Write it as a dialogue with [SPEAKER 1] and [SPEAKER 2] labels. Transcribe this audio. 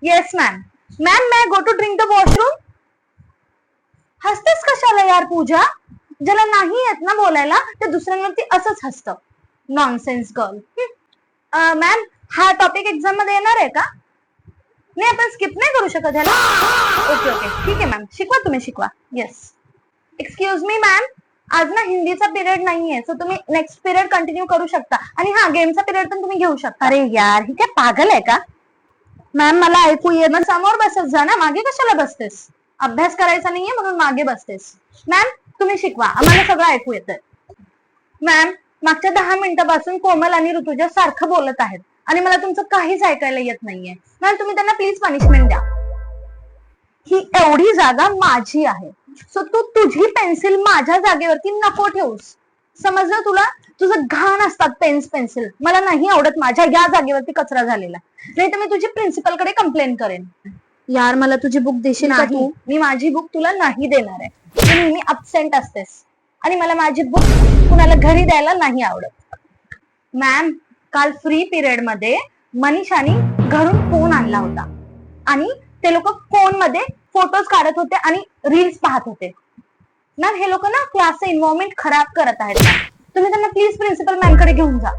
[SPEAKER 1] Yes ma'am. Ma'am मैं go to drink the washroom. हसतेस कशाला यार पूजा? ज्याला नाही येत ना बोलायला ते दुसऱ्यांवरती असंच हसतं. Nonsense girl. मॅम हा टॉपिक एक्झाम मध्ये येणार आहे का? नाही आपण स्किप नाही करू शकत ह्याला. ओके ओके ठीक आहे मॅम, शिकवा तुम्ही शिकवा. येस. एक्सक्यूज मी मॅम, आज ना हिंदीचा पिरियड नाहीये, सो तुम्ही नेक्स्ट पिरियड कंटिन्यू करू शकता. आणि हा गेमचा पिरियड पण तुम्ही घेऊ शकता. अरे यार ही काय पागल आहे का? मॅम मला ऐकू येत. मग समोर बसत जा ना, मागे कशाला बसतेस? अभ्यास करायचा नाहीये म्हणून मागे बसतेस. मॅम तुम्ही शिकवा, आम्हाला सगळं ऐकू येतंय. मॅम मागच्या 10 मिनिटापासून कोमल आणि ऋतुजा सारखं बोलत आहेत आणि मला तुमचं काहीच ऐकायला येत नाहीये. मॅम तुम्ही त्यांना प्लीज पनिशमेंट द्या. ही एवढी जागा माझी आहे, सो तू तुझी पेन्सिल माझ्या जागेवरती नको ठेवूस. समजलं तुला? तुझं घाण असतात पेन्स पेन्सिल, मला नाही आवडत माझ्या या जागेवरती कचरा झालेला. नाही तर मी तुझी प्रिन्सिपल कडे कंप्लेंट करेन. यार मला तुझी बुक देशील का तू? मी माझी बुक तुला नाही देणार आहे. तू नेहमी अब्सेंट असतेस आणि मला माझी बुक कुणाला घरी द्यायला नाही आवडत. मॅम काल फ्री पिरियड मध्ये मनीषाने घरून फोन आणला होता आणि ते लोक फोन मध्ये फोटोज काढत होते आणि रील्स पाहत होते. मॅम हे लोक ना क्लासचं एन्व्हायरमेंट खराब करत आहेत. तुम्ही त्यांना प्लीज प्रिन्सिपल मॅम कडे घेऊन जा.